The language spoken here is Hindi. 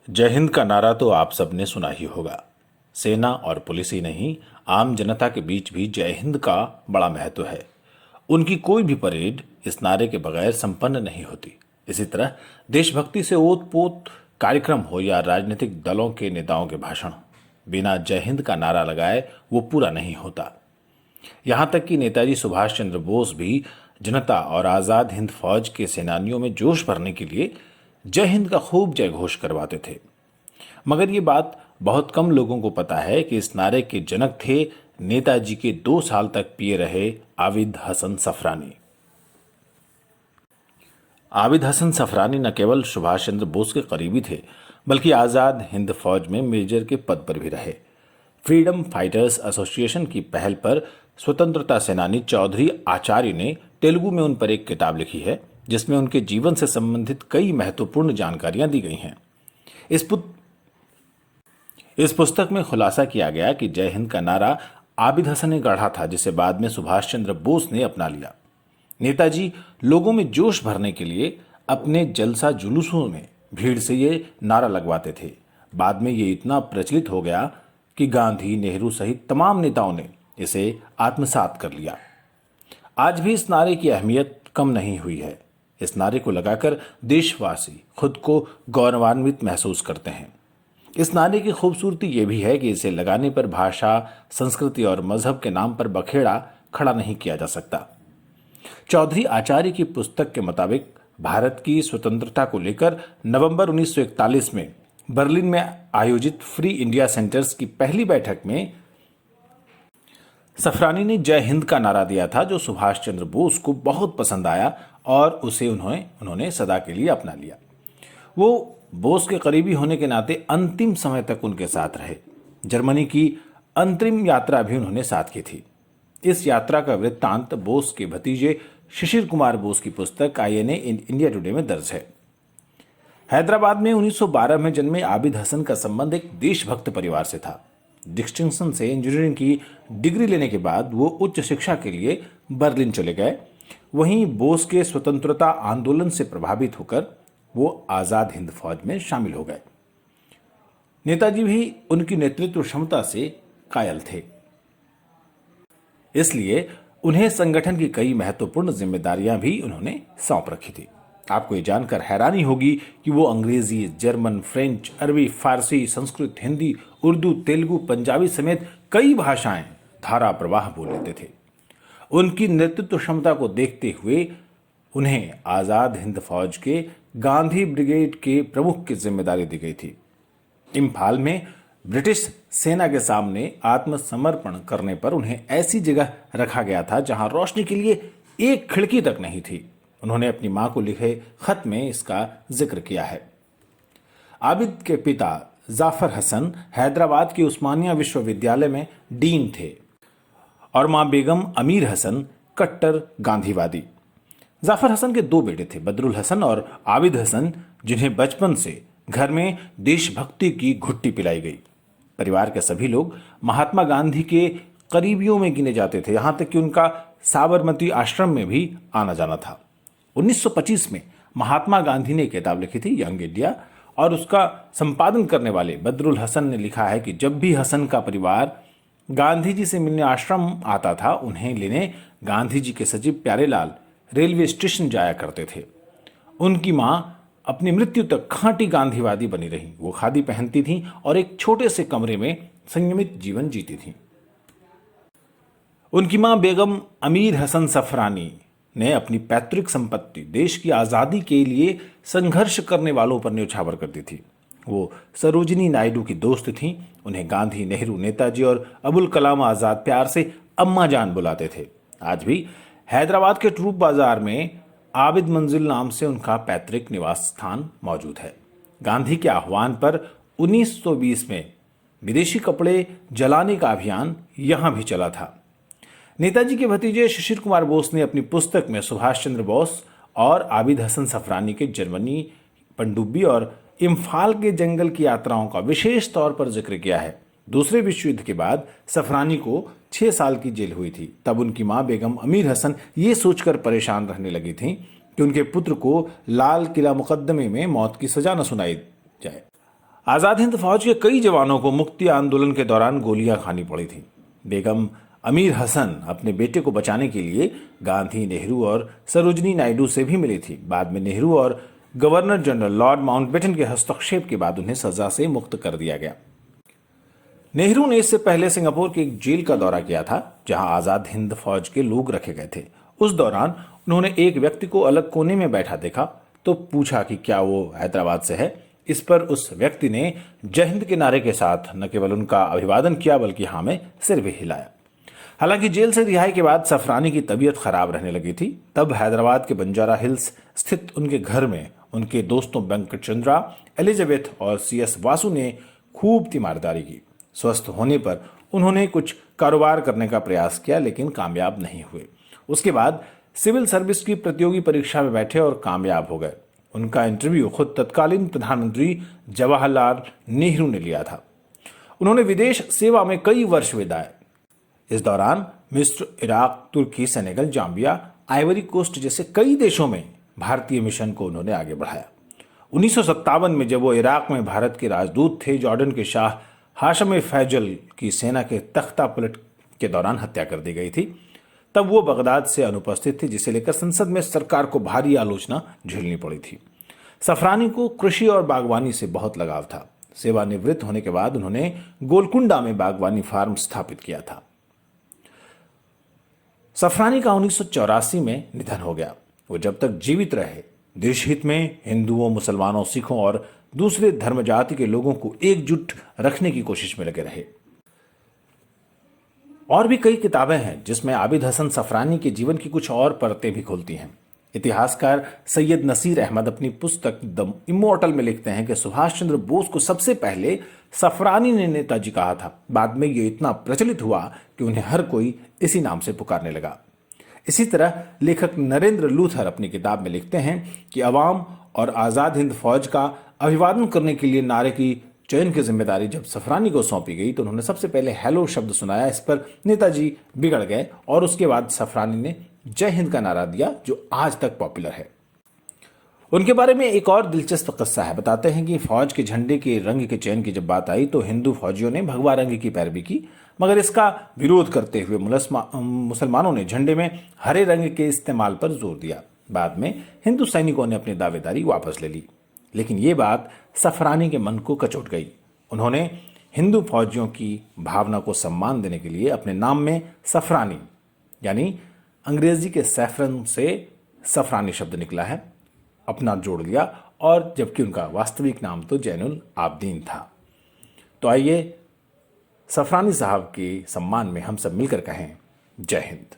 जय हिंद का नारा तो आप सबने सुना ही होगा। सेना और पुलिस ही नहीं, आम जनता के बीच भी जय हिंद का बड़ा महत्व है। उनकी कोई भी परेड इस नारे के बगैर संपन्न नहीं होती। इसी तरह देशभक्ति से ओत-पोत कार्यक्रम हो या राजनीतिक दलों के नेताओं के भाषण, बिना जय हिंद का नारा लगाए वो पूरा नहीं होता। यहां तक कि नेताजी सुभाष चंद्र बोस भी जनता और आजाद हिंद फौज के सेनानियों में जोश भरने के लिए जय हिंद का खूब जय घोष करवाते थे। मगर ये बात बहुत कम लोगों को पता है कि इस नारे के जनक थे नेताजी के 2 साल तक पिए रहे आबिद हसन सफरानी। आबिद हसन सफरानी न केवल सुभाष चंद्र बोस के करीबी थे, बल्कि आजाद हिंद फौज में मेजर के पद पर भी रहे। फ्रीडम फाइटर्स एसोसिएशन की पहल पर स्वतंत्रता सेनानी चौधरी आचार्य ने तेलुगु में उन पर एक किताब लिखी है, जिसमें उनके जीवन से संबंधित कई महत्वपूर्ण जानकारियां दी गई हैं। इस पुस्तक में खुलासा किया गया कि जय हिंद का नारा आबिद हसन ने गढ़ा था, जिसे बाद में सुभाष चंद्र बोस ने अपना लिया। नेताजी लोगों में जोश भरने के लिए अपने जलसा जुलूसों में भीड़ से ये नारा लगवाते थे। बाद में ये इतना प्रचलित हो गया कि गांधी, नेहरू सहित तमाम नेताओं ने इसे आत्मसात कर लिया। आज भी इस नारे की अहमियत कम नहीं हुई है। इस नारे को लगाकर देशवासी खुद को गौरवान्वित महसूस करते हैं। इस नारे की खूबसूरती यह भी है कि इसे लगाने पर भाषा, संस्कृति और मजहब के नाम पर बखेड़ा खड़ा नहीं किया जा सकता। चौधरी आचार्य की पुस्तक के मुताबिक भारत की स्वतंत्रता को लेकर नवंबर 1941 में बर्लिन में आयोजित फ्री इंडिया सेंटर्स की पहली बैठक में सफरानी ने जय हिंद का नारा दिया था, जो सुभाष चंद्र बोस को बहुत पसंद आया और उसे उन्होंने सदा के लिए अपना लिया। वो बोस के करीबी होने के नाते अंतिम समय तक उनके साथ रहे। जर्मनी की अंतरिम यात्रा भी उन्होंने साथ की थी। इस यात्रा का वृत्तांत बोस के भतीजे शिशिर कुमार बोस की पुस्तक आईएनए इंडिया टुडे में दर्ज है। हैदराबाद में 1912 में जन्मे आबिद हसन का संबंध एक देशभक्त परिवार से था। डिस्टिंक्शन से इंजीनियरिंग की डिग्री लेने के बाद वो उच्च शिक्षा के लिए बर्लिन चले गए। वहीं बोस के स्वतंत्रता आंदोलन से प्रभावित होकर वो आजाद हिंद फौज में शामिल हो गए। नेताजी भी उनकी नेतृत्व क्षमता से कायल थे, इसलिए उन्हें संगठन की कई महत्वपूर्ण जिम्मेदारियां भी उन्होंने सौंप रखी थी। आपको ये जानकर हैरानी होगी कि वो अंग्रेजी, जर्मन, फ्रेंच, अरबी, फारसी, संस्कृत, हिंदी, उर्दू, तेलुगु, पंजाबी समेत कई भाषाएं धारा प्रवाह बोल लेते थे। उनकी नेतृत्व क्षमता को देखते हुए उन्हें आजाद हिंद फौज के गांधी ब्रिगेड के प्रमुख की जिम्मेदारी दी गई थी। इम्फाल में ब्रिटिश सेना के सामने आत्मसमर्पण करने पर उन्हें ऐसी जगह रखा गया था जहां रोशनी के लिए एक खिड़की तक नहीं थी। उन्होंने अपनी मां को लिखे खत में इसका जिक्र किया है। आबिद के पिता जाफर हसन हैदराबाद के उस्मानिया विश्वविद्यालय में डीन थे और मां बेगम अमीर हसन कट्टर गांधीवादी। जाफर हसन के 2 बेटे थे, बदरुल हसन और आबिद हसन, जिन्हें बचपन से घर में देशभक्ति की घुट्टी पिलाई गई। परिवार के सभी लोग महात्मा गांधी के करीबियों में गिने जाते थे, यहां तक कि उनका साबरमती आश्रम में भी आना जाना था। 1925 में महात्मा गांधी ने किताब लिखी थी यंग इंडिया, और उसका संपादन करने वाले बदरुल हसन ने लिखा है कि जब भी हसन का परिवार गांधी जी से मिलने आश्रम आता था, उन्हें लेने गांधी जी के सचिव प्यारेलाल रेलवे स्टेशन जाया करते थे। उनकी मां अपनी मृत्यु तक खांटी गांधीवादी बनी रही। वो खादी पहनती थीं और एक छोटे से कमरे में संयमित जीवन जीती थीं। उनकी मां बेगम अमीर हसन सफरानी ने अपनी पैतृक संपत्ति देश की आजादी के लिए संघर्ष करने वालों पर न्यौछावर करती थी। वो सरोजिनी नायडू की दोस्त थीं। उन्हें गांधी, नेहरू, नेताजी और अबुल कलाम आजाद प्यार से अम्मा जान बुलाते थे। आज भी हैदराबाद के ट्रूप बाजार में आबिद मंजिल नाम से उनका पैतृक निवास स्थान मौजूद है। गांधी के आह्वान पर 1920 में विदेशी कपड़े जलाने का अभियान यहां भी चला था। नेताजी के भतीजे शिशिर कुमार बोस ने अपनी पुस्तक में सुभाष चंद्र बोस और आबिद हसन सफरानी के जर्मनी, पनडुब्बी और इम्फाल के जंगल की यात्राओं का विशेष तौर पर जिक्र किया है। दूसरे विश्व युद्ध के बाद सफरानी को 6 साल की जेल हुई थी। तब उनकी मां बेगम अमीर हसन ये सोचकर परेशान रहने लगी थी कि उनके पुत्र को लाल किला मुकदमे में मौत की सजा न सुनाई जाए। आजाद हिंद फौज के कई जवानों को मुक्ति आंदोलन के दौरान गोलियां खानी पड़ी थी। बेगम अमीर हसन अपने बेटे को बचाने के लिए गांधी, नेहरू और सरोजनी नायडू से भी मिली थी। बाद में नेहरू और गवर्नर जनरल लॉर्ड माउंटबेटन के हस्तक्षेप के बाद उन्हें सजा से मुक्त कर दिया गया। नेहरू ने इससे पहले सिंगापुर की एक जेल का दौरा किया था, जहां आजाद हिंद फौज के लोग रखे गए थे। उस दौरान उन्होंने एक व्यक्ति को अलग कोने में बैठा देखा तो पूछा कि क्या वो हैदराबाद से है। इस पर उस व्यक्ति ने जय हिंद के नारे के साथ न केवल उनका अभिवादन किया बल्कि हाँ में सिर भी हिलाया। हालांकि जेल से रिहाई के बाद सफरानी की तबीयत खराब रहने लगी थी। तब हैदराबाद के बंजारा हिल्स स्थित उनके घर में उनके दोस्तों वेंकट चंद्रा, एलिजाबेथ और CS वासु ने खूब तीमारदारी की। स्वस्थ होने पर उन्होंने कुछ कारोबार करने का प्रयास किया, लेकिन कामयाब नहीं हुए। उसके बाद सिविल सर्विस की प्रतियोगी परीक्षा में बैठे और कामयाब हो गए। उनका इंटरव्यू खुद तत्कालीन प्रधानमंत्री जवाहरलाल नेहरू ने लिया था। उन्होंने विदेश सेवा में कई वर्ष बिताए। इस दौरान मिस्र, इराक, तुर्की, सेनेगल, जाम्बिया, आइवरी कोस्ट जैसे कई देशों में भारतीय मिशन को उन्होंने आगे बढ़ाया। 1957 में जब वो इराक में भारत के राजदूत थे, जॉर्डन के शाह हाशम फैजल की सेना के तख्ता पलट के दौरान हत्या कर दी गई थी। तब वो बगदाद से अनुपस्थित थे, जिसे लेकर संसद में सरकार को भारी आलोचना झेलनी पड़ी थी। सफरानी को कृषि और बागवानी से बहुत लगाव था। सेवानिवृत्त होने के बाद उन्होंने गोलकुंडा में बागवानी फार्म स्थापित किया था। सफरानी का 1984 में निधन हो गया। वो जब तक जीवित रहे देश हित में हिंदुओं, मुसलमानों, सिखों और दूसरे धर्म जाति के लोगों को एकजुट रखने की कोशिश में लगे रहे। और भी कई किताबें हैं जिसमें आबिद हसन सफरानी के जीवन की कुछ और परतें भी खुलती हैं। इतिहासकार सैयद नसीर अहमद अपनी पुस्तक द इमोर्टल में लिखते हैं कि सुभाष चंद्र बोस को सबसे पहले सफरानी ने नेताजी कहा था। बाद में ये इतना प्रचलित हुआ कि उन्हें हर कोई इसी नाम से पुकारने लगा। इसी तरह लेखक नरेंद्र लूथर अपनी किताब में लिखते हैं कि अवाम और आजाद हिंद फौज का अभिवादन करने के लिए नारे की चयन की जिम्मेदारी जब सफरानी को सौंपी गई तो उन्होंने सबसे पहले हेलो शब्द सुनाया। इस पर नेताजी बिगड़ गए और उसके बाद सफरानी ने जय हिंद का नारा दिया, जो आज तक पॉपुलर है। उनके बारे में एक और दिलचस्प किस्सा है। बताते हैं कि फौज के झंडे के रंग के चयन की जब बात आई तो हिंदू फौजियों ने भगवा रंग की पैरवी की, मगर इसका विरोध करते हुए मुसलमानों ने झंडे में हरे रंग के इस्तेमाल पर जोर दिया। बाद में हिंदू सैनिकों ने अपनी दावेदारी वापस ले ली, लेकिन ये बात सफरानी के मन को कचोट गई। उन्होंने हिंदू फौजियों की भावना को सम्मान देने के लिए अपने नाम में सफरानी यानी अंग्रेजी के सैफरन से सफरानी शब्द निकला है अपना जोड़ लिया, और जबकि उनका वास्तविक नाम तो जैनुल आबदीन था। तो आइए सफरानी साहब के सम्मान में हम सब मिलकर कहें जय हिंद।